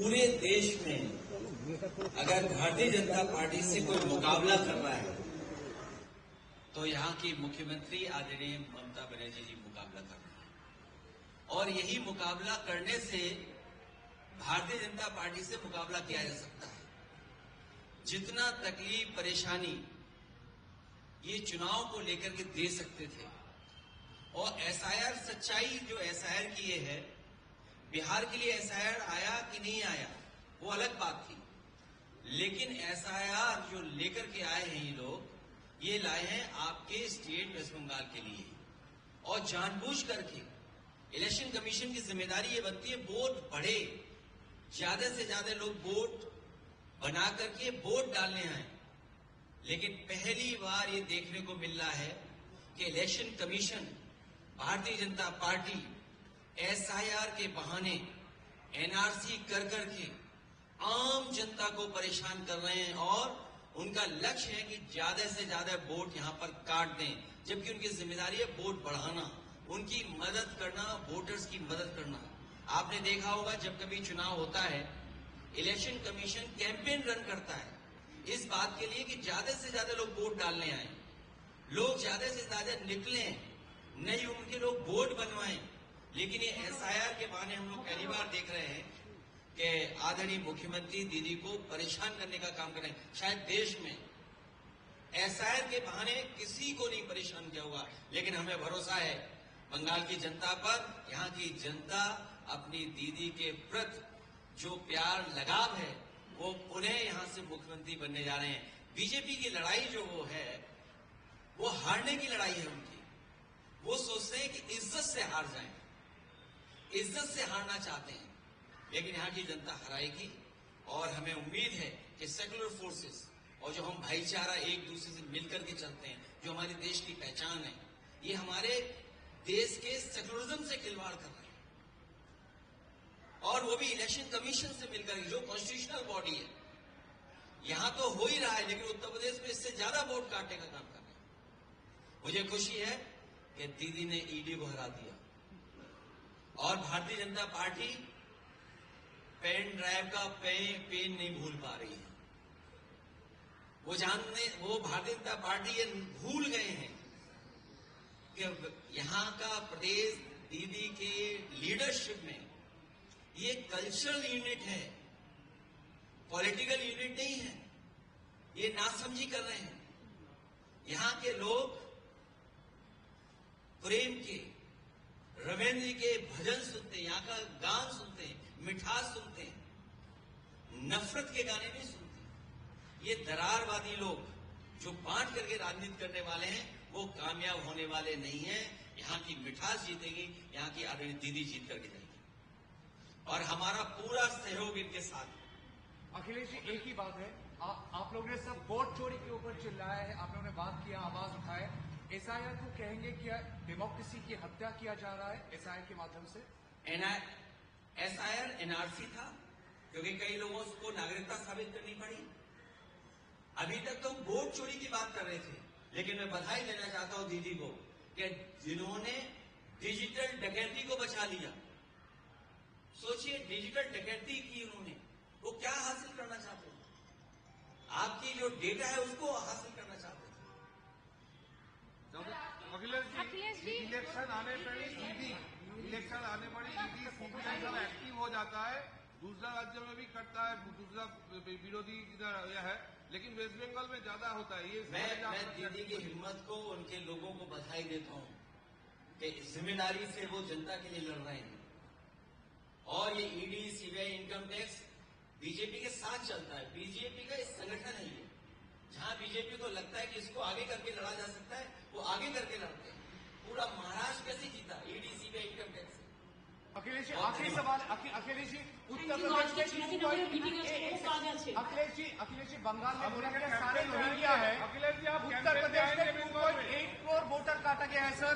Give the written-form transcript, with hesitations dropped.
पूरे देश में अगर भारतीय जनता पार्टी से कोई मुकाबला कर रहा है तो यहाँ की मुख्यमंत्री आदरणीय ममता बनर्जी जी मुकाबला कर रहे हैं। और यही मुकाबला करने से भारतीय जनता पार्टी से मुकाबला किया जा सकता है। जितना तकलीफ परेशानी ये चुनाव को लेकर के दे सकते थे, और एसआईआर सच्चाई जो एसआईआर की ये है, बिहार के लिए एसआईआर आया कि नहीं आया वो अलग बात थी, लेकिन एसआईआर जो लेकर के आए हैं ये लोग, ये लाए हैं आपके स्टेट वेस्ट बंगाल के लिए। और जानबूझ करके इलेक्शन कमीशन की जिम्मेदारी ये बनती है वोट बढ़े, ज्यादा से ज्यादा लोग वोट बना करके वोट डालने आए। लेकिन पहली बार ये देखने को मिल रहा है कि election commission, Bharatiya Janata party SIR के बहाने एनआरसी कर करके आम जनता को परेशान कर रहे हैं, और उनका लक्ष्य है कि ज्यादा से ज्यादा वोट यहां पर काट दें, जबकि उनकी जिम्मेदारी है वोट बढ़ाना, उनकी मदद करना, वोटर्स की मदद करना। आपने देखा होगा जब कभी चुनाव होता है, इलेक्शन कमीशन कैंपेन रन करता है इस बात के लिए कि ज्यादा से ज्यादा लोग वोट डालने आए, लोग ज्यादा से ज्यादा निकले, नई उम्र के लोग वोट बनवाएं। लेकिन ये एसआईआर के बहाने हम लोग पहली बार देख रहे हैं कि आदरणीय मुख्यमंत्री दीदी को परेशान करने का काम कर रहे हैं। शायद देश में एसआईआर के बहाने किसी को नहीं परेशान किया होगा, लेकिन हमें भरोसा है बंगाल की जनता पर। यहाँ की जनता अपनी दीदी के प्रति जो प्यार लगाव है वो उन्हें यहाँ से मुख्यमंत्री बनने जा रहे हैं। बीजेपी की लड़ाई जो वो है वो हारने की लड़ाई है उनकी। वो सोचते हैं कि इज्जत से हार जाएं, इज्जत से हारना चाहते हैं, लेकिन यहाँ की जनता हराएगी। और हमें उम्मीद है कि सेकुलर फोर्सेस और जो हम भाईचारा एक दूसरे से मिलकर के चलते हैं, जो हमारे देश की पहचान है, ये हमारे देश के सेकुलरिज्म से खिलवाड़ कर रहे हैं। और वो भी इलेक्शन कमीशन से मिलकर, जो कॉन्स्टिट्यूशनल बॉडी है। यहां तो हो ही रहा है, लेकिन उत्तर प्रदेश में इससे ज्यादा वोट काटने का काम कर रहे हैं। मुझे खुशी है कि दीदी ने ईडी को हरा दिया, और Bharatiya Janata party pen drive का पेन नहीं भूल पा रही है। वो भारतीय जनता पार्टी ये भूल गए हैं कि यहां का प्रदेश दीदी के लीडरशिप में ये कल्चरल यूनिट है, पॉलिटिकल यूनिट नहीं है। ये नासमझी कर रहे हैं। यहां के लोग प्रेम के, रविंद्र जी के भजन सुनते हैं, यहाँ का गान सुनते हैं, मिठास सुनते हैं, नफरत के गाने नहीं सुनते। ये दरारवादी लोग जो बांट करके राजनीति करने वाले हैं वो कामयाब होने वाले नहीं हैं। यहाँ की मिठास जीतेगी, यहाँ की आदरणीय दीदी जीत करके जाएगी, और हमारा पूरा सहयोग इनके साथ। अखिलेश जी, एक ही बात है, आप लोगों ने सब वोट चोरी के ऊपर चिल्लाया है, आप लोगों ने बात किया, आवाज उठाए। एसआईआर को कहेंगे कि डेमोक्रेसी की हत्या किया जा रहा है एसआईआर के माध्यम से। एसआईआर एनआरसी था, क्योंकि कई लोगों को नागरिकता साबित करनी पड़ी। अभी तक तो हम वोट चोरी की बात कर रहे थे, लेकिन मैं बधाई देना चाहता हूं दीदी को कि जिन्होंने डिजिटल डकैती को बचा लिया। सोचिए, डिजिटल डकैती की उन्होंने, वो क्या हासिल करना चाहते हैं? आपकी जो डेटा है उसको हासिल करना चाहते हैं। अखिलेश जी, इलेक्शन आने पर ईडी सीबीआई एक्टिव हो जाता है, दूसरा राज्य में भी करता है, दूसरा विरोधी इधर है, लेकिन वेस्ट बंगाल में ज्यादा होता है। ये मैं दीदी की हिम्मत को, उनके लोगों को बधाई देता हूं कि जिम्मेदारी से वो जनता के लिए लड़ रहे हैं। और ये ED, CBI, income tax BJP के साथ चलता है। बीजेपी का एक संगठन है ये, जहां बीजेपी को लगता है कि इसको आगे करके लड़ा जा सकता है, वो आगे करके लड़ते हैं। पूरा महाराष्ट्र कैसे जीता ईडी, सीबीआई, इनकम टैक्स से। अखिलेश जी, आखिरी सवाल। अखिलेश जी, उत्तर प्रदेश में अखिलेश जी बंगाल में बोला गया सारे रोहिंग्या है। अखिलेश जी, आप उत्तर प्रदेश में 2.8 करोड़ वोटर काटा गया है सर।